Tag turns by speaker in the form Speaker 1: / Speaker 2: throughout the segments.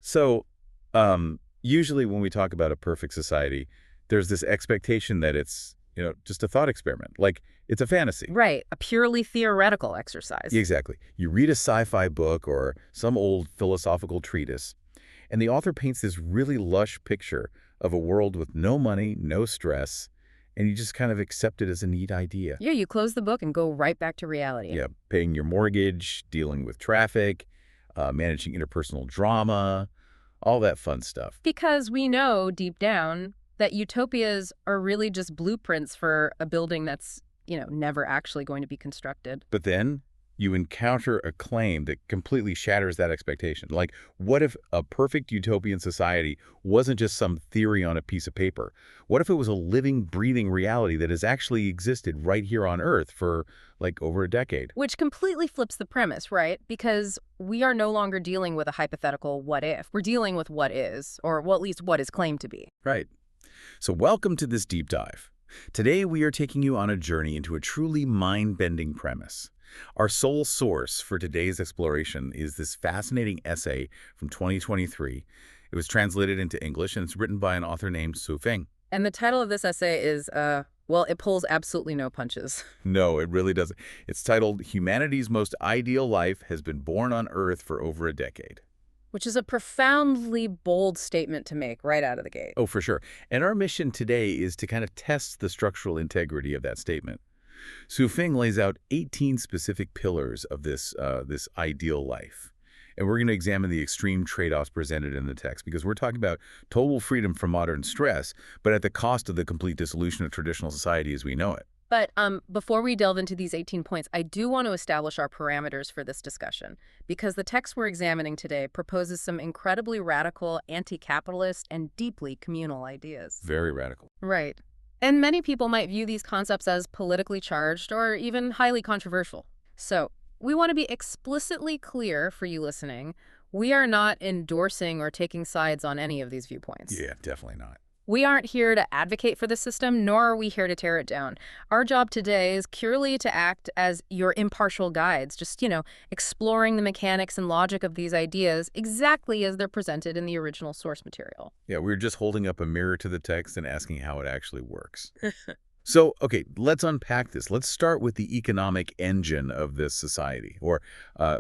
Speaker 1: So, usually when we talk about a perfect society, there's this expectation that it's, just a thought experiment. Like, it's a fantasy.
Speaker 2: Right, a purely theoretical exercise.
Speaker 1: Exactly. You read a sci-fi book or some old philosophical treatise, and the author paints this really lush picture of a world with no money, no stress, and you just kind of accept it as a neat idea.
Speaker 2: Yeah, you close the book and go right back to reality.
Speaker 1: Yeah, paying your mortgage, dealing with traffic, managing interpersonal drama, all that fun stuff.
Speaker 2: Because we know deep down that utopias are really just blueprints for a building that's, never actually going to be constructed.
Speaker 1: But then you encounter a claim that completely shatters that expectation. Like, what if a perfect utopian society wasn't just some theory on a piece of paper? What if it was a living, breathing reality that has actually existed right here on Earth for, like, over a decade?
Speaker 2: Which completely flips the premise, right? Because we are no longer dealing with a hypothetical what if. We're dealing with what is, or well, at least what is claimed to be.
Speaker 1: Right. So welcome to this deep dive. Today we are taking you on a journey into a truly mind-bending premise. Our sole source for today's exploration is this fascinating essay from 2023. It was translated into English, and it's written by an author named Su Feng.
Speaker 2: And the title of this essay is, well, it pulls absolutely no punches.
Speaker 1: No, it really doesn't. It's titled, Humanity's Most Ideal Life Has Been Born on Earth for Over a Decade.
Speaker 2: Which is a profoundly bold statement to make right out of the gate.
Speaker 1: Oh, for sure. And our mission today is to kind of test the structural integrity of that statement. Su Feng lays out 18 specific pillars of this ideal life. And we're going to examine the extreme trade-offs presented in the text, because we're talking about total freedom from modern stress, but at the cost of the complete dissolution of traditional society as we know it.
Speaker 2: But before we delve into these 18 points, I do want to establish our parameters for this discussion, because the text we're examining today proposes some incredibly radical, anti-capitalist, and deeply communal ideas.
Speaker 1: Very radical.
Speaker 2: Right. And many people might view these concepts as politically charged or even highly controversial. So we want to be explicitly clear for you listening. We are not endorsing or taking sides on any of these viewpoints.
Speaker 1: Yeah, definitely not.
Speaker 2: We aren't here to advocate for the system, nor are we here to tear it down. Our job today is purely to act as your impartial guides, just, exploring the mechanics and logic of these ideas exactly as they're presented in the original source material.
Speaker 1: Yeah, we're just holding up a mirror to the text and asking how it actually works. So, okay, let's unpack this. Let's start with the economic engine of this society, or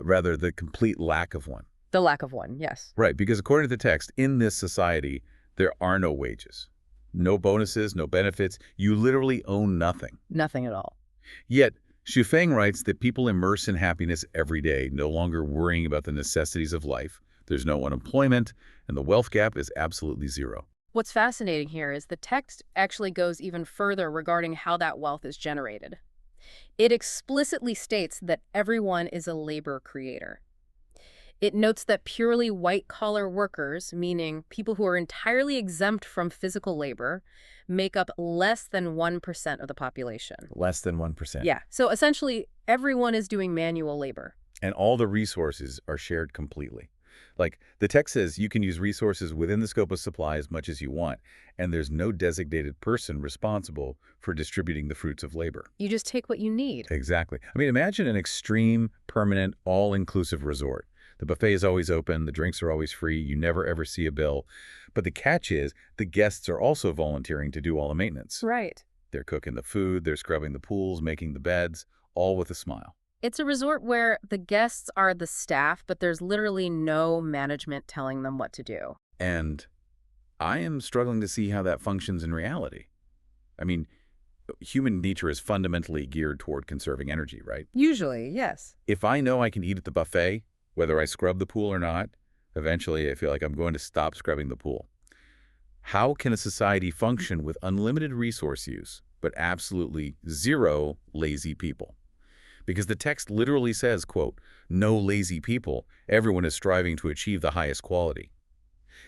Speaker 1: rather the complete lack of one.
Speaker 2: The lack of one, yes.
Speaker 1: Right, because according to the text, in this society, there are no wages, no bonuses, no benefits. You literally own nothing.
Speaker 2: Nothing at all.
Speaker 1: Yet, Xu Feng writes that people immerse in happiness every day, no longer worrying about the necessities of life. There's no unemployment, and the wealth gap is absolutely zero.
Speaker 2: What's fascinating here is the text actually goes even further regarding how that wealth is generated. It explicitly states that everyone is a labor creator. It notes that purely white-collar workers, meaning people who are entirely exempt from physical labor, make up less than 1% of the population.
Speaker 1: Less than 1%.
Speaker 2: Yeah, so essentially everyone is doing manual labor.
Speaker 1: And all the resources are shared completely. Like, the text says you can use resources within the scope of supply as much as you want, and there's no designated person responsible for distributing the fruits of labor.
Speaker 2: You just take what you need.
Speaker 1: Exactly. I mean, imagine an extreme, permanent, all-inclusive resort. The buffet is always open, the drinks are always free, you never ever see a bill. But the catch is, the guests are also volunteering to do all the maintenance.
Speaker 2: Right.
Speaker 1: They're cooking the food, they're scrubbing the pools, making the beds, all with a smile.
Speaker 2: It's a resort where the guests are the staff, but there's literally no management telling them what to do.
Speaker 1: And I am struggling to see how that functions in reality. I mean, human nature is fundamentally geared toward conserving energy, right?
Speaker 2: Usually, yes.
Speaker 1: If I know I can eat at the buffet, whether I scrub the pool or not, eventually I feel like I'm going to stop scrubbing the pool. How can a society function with unlimited resource use, but absolutely zero lazy people? Because the text literally says, quote, no lazy people, everyone is striving to achieve the highest quality.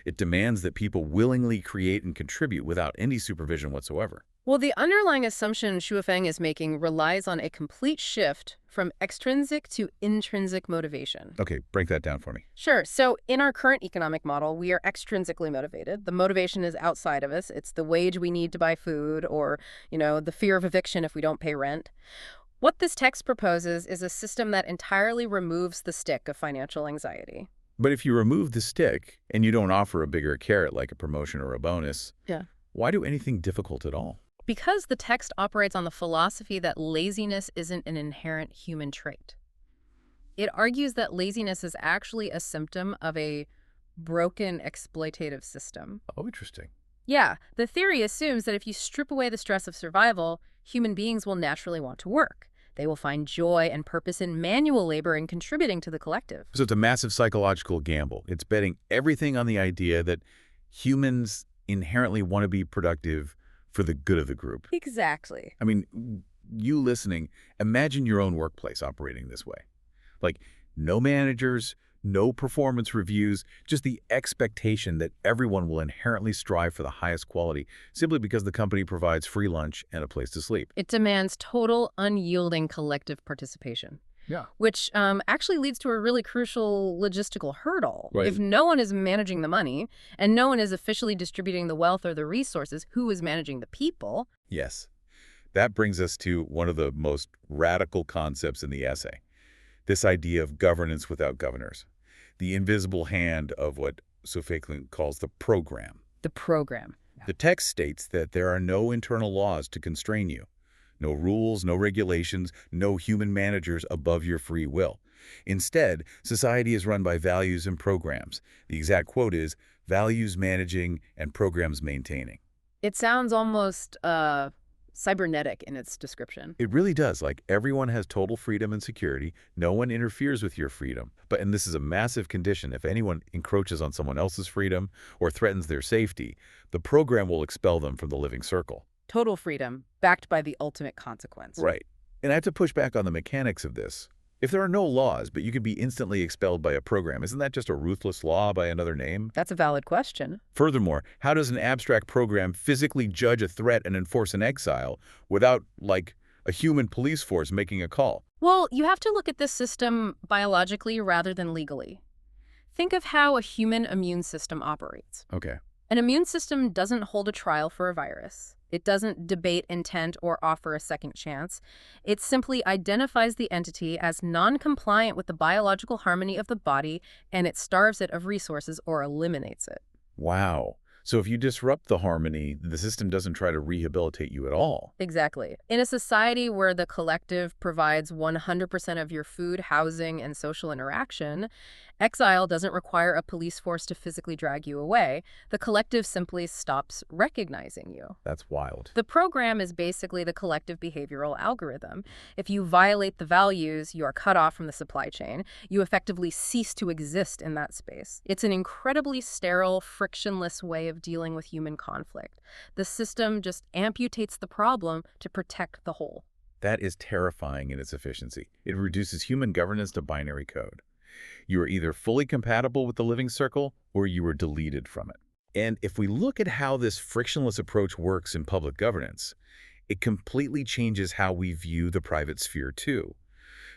Speaker 1: It demands that people willingly create and contribute without any supervision whatsoever.
Speaker 2: Well, the underlying assumption Xu Feng is making relies on a complete shift from extrinsic to intrinsic motivation.
Speaker 1: Okay, break that down for me.
Speaker 2: Sure. So in our current economic model, we are extrinsically motivated. The motivation is outside of us. It's the wage we need to buy food or, the fear of eviction if we don't pay rent. What this text proposes is a system that entirely removes the stick of financial anxiety.
Speaker 1: But if you remove the stick and you don't offer a bigger carrot like a promotion or a bonus,
Speaker 2: Yeah.
Speaker 1: why do anything difficult at all?
Speaker 2: Because the text operates on the philosophy that laziness isn't an inherent human trait. It argues that laziness is actually a symptom of a broken exploitative system.
Speaker 1: Oh, interesting.
Speaker 2: Yeah, the theory assumes that if you strip away the stress of survival, human beings will naturally want to work. They will find joy and purpose in manual labor and contributing to the collective.
Speaker 1: So it's a massive psychological gamble. It's betting everything on the idea that humans inherently want to be productive for the good of the group.
Speaker 2: Exactly.
Speaker 1: I mean, you listening, imagine your own workplace operating this way. Like, no managers, no performance reviews, just the expectation that everyone will inherently strive for the highest quality simply because the company provides free lunch and a place to sleep.
Speaker 2: It demands total, unyielding collective participation,
Speaker 1: Yeah.
Speaker 2: which actually leads to a really crucial logistical hurdle.
Speaker 1: Right.
Speaker 2: If no one is managing the money and no one is officially distributing the wealth or the resources, who is managing the people?
Speaker 1: Yes. That brings us to one of the most radical concepts in the essay. This idea of governance without governors. The invisible hand of what Lifechanyuan calls the program.
Speaker 2: The program.
Speaker 1: The text states that there are no internal laws to constrain you. No rules, no regulations, no human managers above your free will. Instead, society is run by values and programs. The exact quote is, values managing and programs maintaining.
Speaker 2: It sounds almost cybernetic in its description.
Speaker 1: It really does. Like, everyone has total freedom and security. No one interferes with your freedom. And this is a massive condition. If anyone encroaches on someone else's freedom or threatens their safety, the program will expel them from the living circle.
Speaker 2: Total freedom, backed by the ultimate consequence.
Speaker 1: Right. And I have to push back on the mechanics of this. If there are no laws, but you can be instantly expelled by a program, isn't that just a ruthless law by another name?
Speaker 2: That's a valid question.
Speaker 1: Furthermore, how does an abstract program physically judge a threat and enforce an exile without, like, a human police force making a call?
Speaker 2: Well, you have to look at this system biologically rather than legally. Think of how a human immune system operates.
Speaker 1: Okay.
Speaker 2: An immune system doesn't hold a trial for a virus. It doesn't debate intent or offer a second chance. It simply identifies the entity as non-compliant with the biological harmony of the body, and it starves it of resources or eliminates it.
Speaker 1: Wow. So if you disrupt the harmony, the system doesn't try to rehabilitate you at all.
Speaker 2: Exactly. In a society where the collective provides 100% of your food, housing, and social interaction, exile doesn't require a police force to physically drag you away. The collective simply stops recognizing you.
Speaker 1: That's wild.
Speaker 2: The program is basically the collective behavioral algorithm. If you violate the values, you are cut off from the supply chain. You effectively cease to exist in that space. It's an incredibly sterile, frictionless way of dealing with human conflict. The system just amputates the problem to protect the whole.
Speaker 1: That is terrifying in its efficiency. It reduces human governance to binary code. You are either fully compatible with the living circle or you are deleted from it. And if we look at how this frictionless approach works in public governance, it completely changes how we view the private sphere too.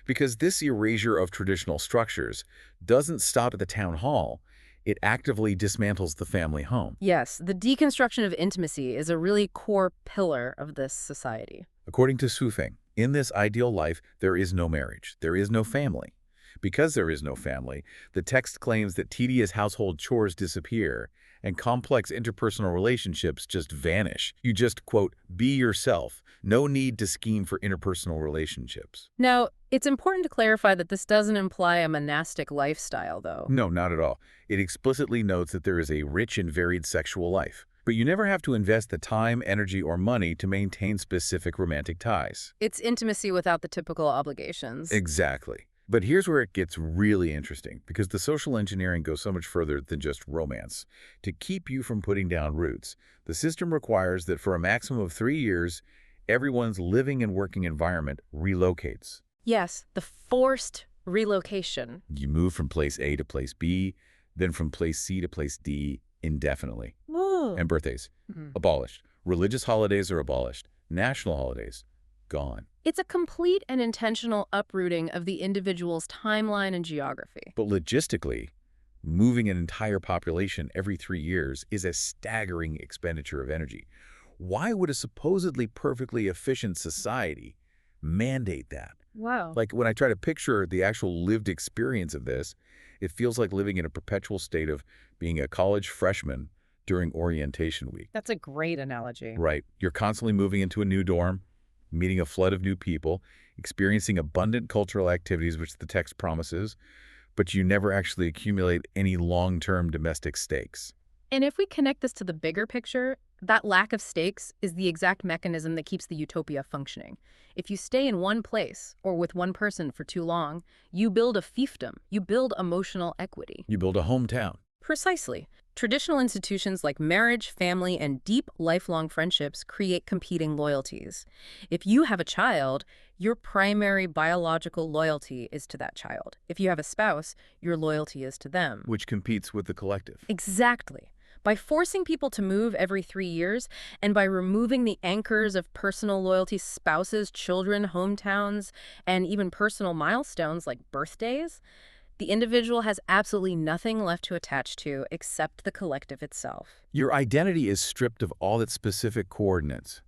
Speaker 1: Because this erasure of traditional structures doesn't stop at the town hall. It actively dismantles the family home.
Speaker 2: Yes, the deconstruction of intimacy is a really core pillar of this society.
Speaker 1: According to Sufeng, in this ideal life, there is no marriage. There is no family. Because there is no family, the text claims that tedious household chores disappear and complex interpersonal relationships just vanish. You just, quote, be yourself. No need to scheme for interpersonal relationships.
Speaker 2: Now, it's important to clarify that this doesn't imply a monastic lifestyle, though.
Speaker 1: No, not at all. It explicitly notes that there is a rich and varied sexual life. But you never have to invest the time, energy, or money to maintain specific romantic ties.
Speaker 2: It's intimacy without the typical obligations.
Speaker 1: Exactly. But here's where it gets really interesting, because the social engineering goes so much further than just romance. To keep you from putting down roots, the system requires that for a maximum of 3 years, everyone's living and working environment relocates.
Speaker 2: Yes, the forced relocation.
Speaker 1: You move from place A to place B, then from place C to place D indefinitely.
Speaker 2: Whoa.
Speaker 1: And birthdays, abolished. Religious holidays are abolished. National holidays, gone.
Speaker 2: It's a complete and intentional uprooting of the individual's timeline and geography.
Speaker 1: But logistically, moving an entire population every 3 years is a staggering expenditure of energy. Why would a supposedly perfectly efficient society mandate that?
Speaker 2: Wow.
Speaker 1: Like when I try to picture the actual lived experience of this, it feels like living in a perpetual state of being a college freshman during orientation week.
Speaker 2: That's a great analogy.
Speaker 1: Right. You're constantly moving into a new dorm, meeting a flood of new people, experiencing abundant cultural activities, which the text promises, but you never actually accumulate any long-term domestic stakes.
Speaker 2: And if we connect this to the bigger picture, that lack of stakes is the exact mechanism that keeps the utopia functioning. If you stay in one place or with one person for too long, you build a fiefdom. You build emotional equity.
Speaker 1: You build a hometown.
Speaker 2: Precisely. Traditional institutions like marriage, family, and deep lifelong friendships create competing loyalties. If you have a child, your primary biological loyalty is to that child. If you have a spouse, your loyalty is to them.
Speaker 1: Which competes with the collective.
Speaker 2: Exactly. By forcing people to move every 3 years and by removing the anchors of personal loyalty, spouses, children, hometowns, and even personal milestones like birthdays, the individual has absolutely nothing left to attach to except the collective itself.
Speaker 1: Your identity is stripped of all its specific coordinates.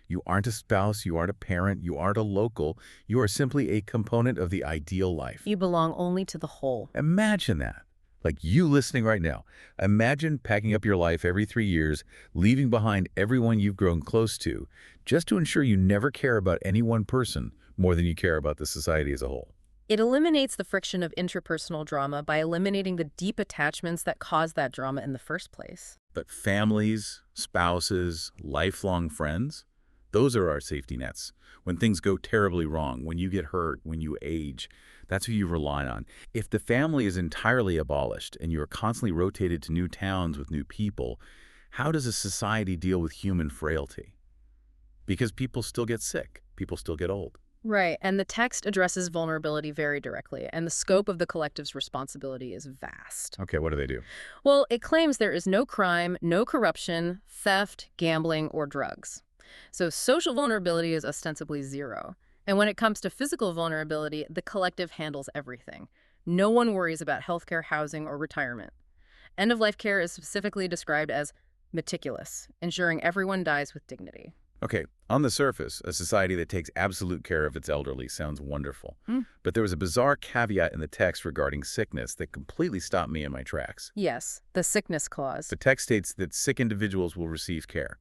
Speaker 1: You aren't a spouse, you aren't a parent, you aren't a local, you are simply a component of the ideal life.
Speaker 2: You belong only to the whole.
Speaker 1: Imagine that. Like you listening right now. Imagine packing up your life every 3 years, leaving behind everyone you've grown close to, just to ensure you never care about any one person more than you care about the society as a whole.
Speaker 2: It eliminates the friction of interpersonal drama by eliminating the deep attachments that cause that drama in the first place.
Speaker 1: But families, spouses, lifelong friends, those are our safety nets. When things go terribly wrong, when you get hurt, when you age, that's who you rely on. If the family is entirely abolished and you are constantly rotated to new towns with new people, how does a society deal with human frailty? Because people still get sick. People still get old.
Speaker 2: Right, and the text addresses vulnerability very directly, and the scope of the collective's responsibility is vast.
Speaker 1: Okay, what do they do?
Speaker 2: Well, it claims there is no crime, no corruption, theft, gambling, or drugs. So social vulnerability is ostensibly zero. And when it comes to physical vulnerability, the collective handles everything. No one worries about healthcare, housing, or retirement. End-of-life care is specifically described as meticulous, ensuring everyone dies with dignity.
Speaker 1: Okay, on the surface, a society that takes absolute care of its elderly sounds wonderful. But there was a bizarre caveat in the text regarding sickness that completely stopped me in my tracks.
Speaker 2: Yes, the sickness clause.
Speaker 1: The text states that sick individuals will receive care.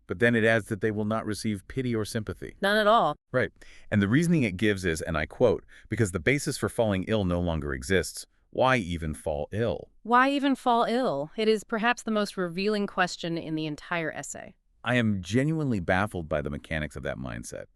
Speaker 1: But then it adds that they will not receive pity or sympathy.
Speaker 2: None at all.
Speaker 1: Right. And the reasoning it gives is, and I quote, because the basis for falling ill no longer exists, why even fall ill?
Speaker 2: Why even fall ill? It is perhaps the most revealing question in the entire essay.
Speaker 1: I am genuinely baffled by the mechanics of that mindset.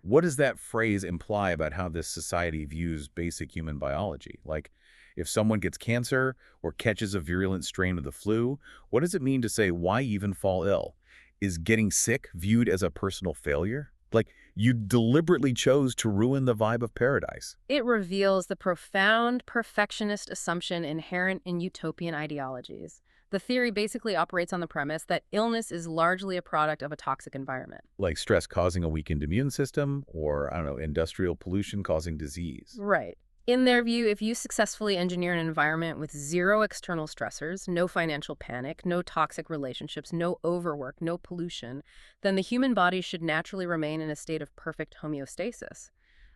Speaker 1: What does that phrase imply about how this society views basic human biology? Like, if someone gets cancer or catches a virulent strain of the flu, what does it mean to say, why even fall ill? Is getting sick viewed as a personal failure? Like, you deliberately chose to ruin the vibe of paradise.
Speaker 2: It reveals the profound perfectionist assumption inherent in utopian ideologies. The theory basically operates on the premise that illness is largely a product of a toxic environment.
Speaker 1: Like stress causing a weakened immune system, or, I don't know, industrial pollution causing disease.
Speaker 2: Right. In their view, if you successfully engineer an environment with zero external stressors, no financial panic, no toxic relationships, no overwork, no pollution, then the human body should naturally remain in a state of perfect homeostasis.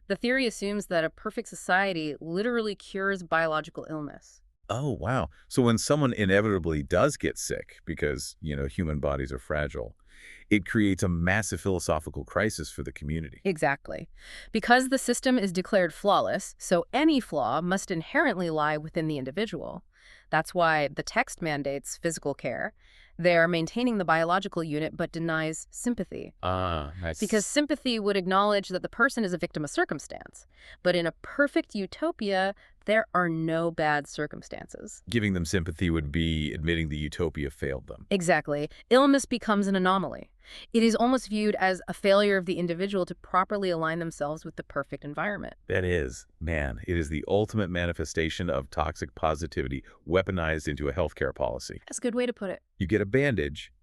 Speaker 2: The theory assumes that a perfect society literally cures biological illness.
Speaker 1: Oh, wow. So when someone inevitably does get sick, because, human bodies are fragile, it creates a massive philosophical crisis for the community.
Speaker 2: Exactly. Because the system is declared flawless, so any flaw must inherently lie within the individual. That's why the text mandates physical care. They're maintaining the biological unit but denies sympathy.
Speaker 1: Nice.
Speaker 2: Because sympathy would acknowledge that the person is a victim of circumstance. But in a perfect utopia, there are no bad circumstances.
Speaker 1: Giving them sympathy would be admitting the utopia failed them.
Speaker 2: Exactly. Illness becomes an anomaly. It is almost viewed as a failure of the individual to properly align themselves with the perfect environment.
Speaker 1: That is, man, it is the ultimate manifestation of toxic positivity weaponized into a healthcare policy.
Speaker 2: That's a good way to put it.
Speaker 1: You get a bandage,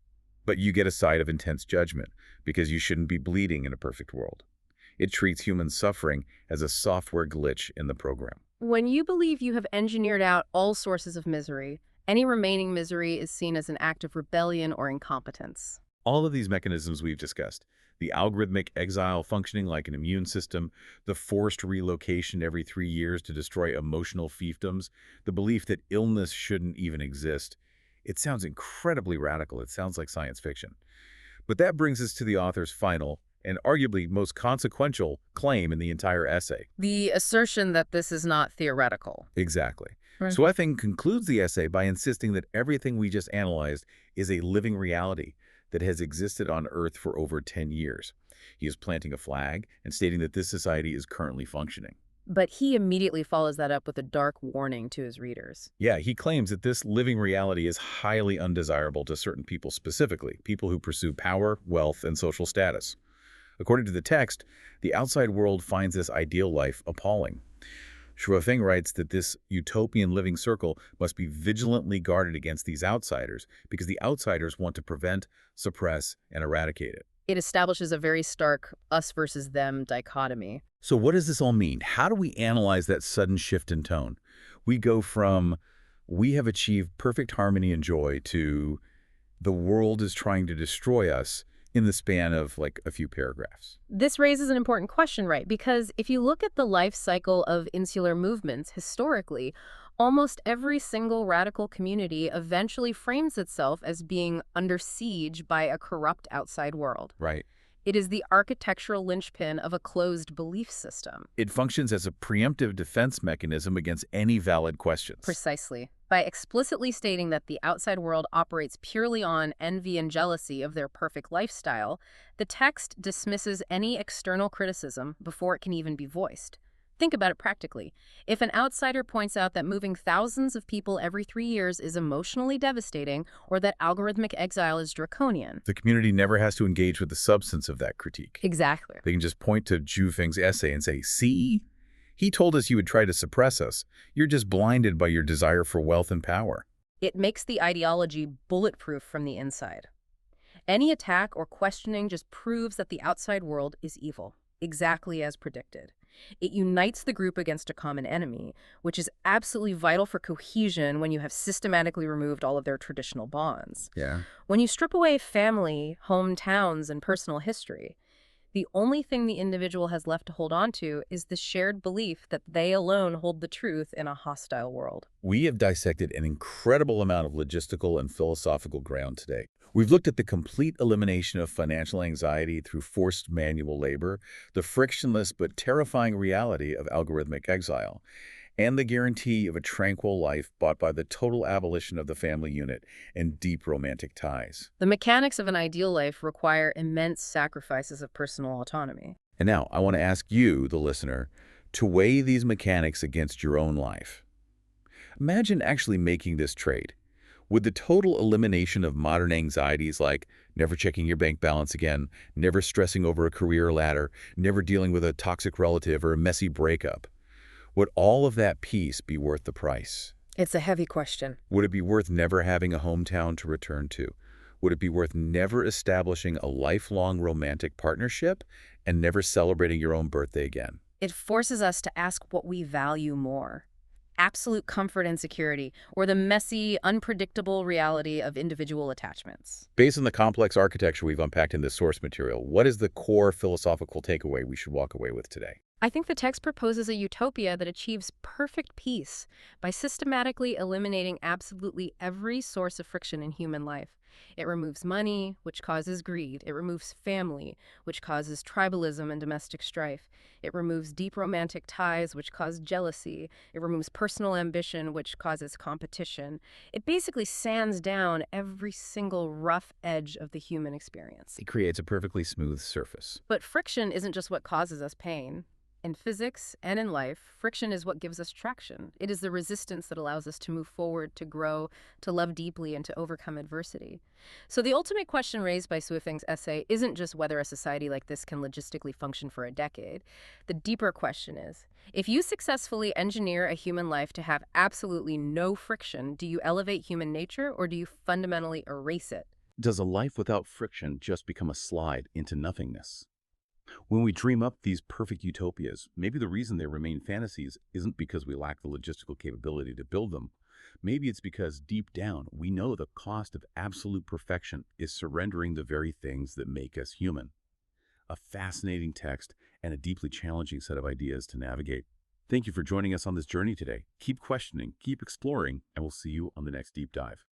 Speaker 1: but you get a side of intense judgment because you shouldn't be bleeding in a perfect world. It treats human suffering as a software glitch in the program.
Speaker 2: When you believe you have engineered out all sources of misery, any remaining misery is seen as an act of rebellion or incompetence.
Speaker 1: All of these mechanisms we've discussed, the algorithmic exile functioning like an immune system, the forced relocation every 3 years to destroy emotional fiefdoms, the belief that illness shouldn't even exist, it sounds incredibly radical. It sounds like science fiction. But that brings us to the author's final and arguably most consequential claim in the entire essay.
Speaker 2: The assertion that this is not theoretical.
Speaker 1: Exactly.
Speaker 2: Right.
Speaker 1: Swething concludes the essay by insisting that everything we just analyzed is a living reality that has existed on Earth for over 10 years. He is planting a flag and stating that this society is currently functioning.
Speaker 2: But he immediately follows that up with a dark warning to his readers.
Speaker 1: Yeah, he claims that this living reality is highly undesirable to certain people specifically, people who pursue power, wealth, and social status. According to the text, the outside world finds this ideal life appalling. Shuofeng writes that this utopian living circle must be vigilantly guarded against these outsiders because the outsiders want to prevent, suppress, and eradicate it.
Speaker 2: It establishes a very stark us versus them dichotomy.
Speaker 1: So what does this all mean? How do we analyze that sudden shift in tone? We go from, we have achieved perfect harmony and joy, to the world is trying to destroy us in the span of like a few paragraphs.
Speaker 2: This raises an important question, right? Because if you look at the life cycle of insular movements historically, almost every single radical community eventually frames itself as being under siege by a corrupt outside world.
Speaker 1: Right.
Speaker 2: It is the architectural linchpin of a closed belief system.
Speaker 1: It functions as a preemptive defense mechanism against any valid questions.
Speaker 2: Precisely. By explicitly stating that the outside world operates purely on envy and jealousy of their perfect lifestyle, the text dismisses any external criticism before it can even be voiced. Think about it practically. If an outsider points out that moving thousands of people every 3 years is emotionally devastating, or that algorithmic exile is draconian.
Speaker 1: The community never has to engage with the substance of that critique.
Speaker 2: Exactly.
Speaker 1: They can just point to Zhu Feng's essay and say, see? He told us you would try to suppress us. You're just blinded by your desire for wealth and power.
Speaker 2: It makes the ideology bulletproof from the inside. Any attack or questioning just proves that the outside world is evil, exactly as predicted. It unites the group against a common enemy, which is absolutely vital for cohesion when you have systematically removed all of their traditional bonds.
Speaker 1: Yeah.
Speaker 2: When you strip away family, hometowns, and personal history, the only thing the individual has left to hold on to is the shared belief that they alone hold the truth in a hostile world.
Speaker 1: We have dissected an incredible amount of logistical and philosophical ground today. We've looked at the complete elimination of financial anxiety through forced manual labor, the frictionless but terrifying reality of algorithmic exile, and the guarantee of a tranquil life bought by the total abolition of the family unit and deep romantic ties.
Speaker 2: The mechanics of an ideal life require immense sacrifices of personal autonomy.
Speaker 1: And now I want to ask you, the listener, to weigh these mechanics against your own life. Imagine actually making this trade. Would the total elimination of modern anxieties like never checking your bank balance again, never stressing over a career ladder, never dealing with a toxic relative or a messy breakup, would all of that peace be worth the price?
Speaker 2: It's a heavy question.
Speaker 1: Would it be worth never having a hometown to return to? Would it be worth never establishing a lifelong romantic partnership and never celebrating your own birthday again?
Speaker 2: It forces us to ask what we value more: absolute comfort and security, or the messy, unpredictable reality of individual attachments.
Speaker 1: Based on the complex architecture we've unpacked in this source material, what is the core philosophical takeaway we should walk away with today?
Speaker 2: I think the text proposes a utopia that achieves perfect peace by systematically eliminating absolutely every source of friction in human life. It removes money, which causes greed. It removes family, which causes tribalism and domestic strife. It removes deep romantic ties, which cause jealousy. It removes personal ambition, which causes competition. It basically sands down every single rough edge of the human experience.
Speaker 1: It creates a perfectly smooth surface.
Speaker 2: But friction isn't just what causes us pain. In physics and in life, friction is what gives us traction. It is the resistance that allows us to move forward, to grow, to love deeply, and to overcome adversity. So the ultimate question raised by Suifeng's essay isn't just whether a society like this can logistically function for a decade. The deeper question is, if you successfully engineer a human life to have absolutely no friction, do you elevate human nature or do you fundamentally erase it?
Speaker 1: Does a life without friction just become a slide into nothingness? When we dream up these perfect utopias, maybe the reason they remain fantasies isn't because we lack the logistical capability to build them, Maybe it's because deep down, we know the cost of absolute perfection is surrendering the very things that make us human. A fascinating text and a deeply challenging set of ideas to navigate. Thank you for joining us on this journey today. Keep questioning, keep exploring, and we'll see you on the next deep dive.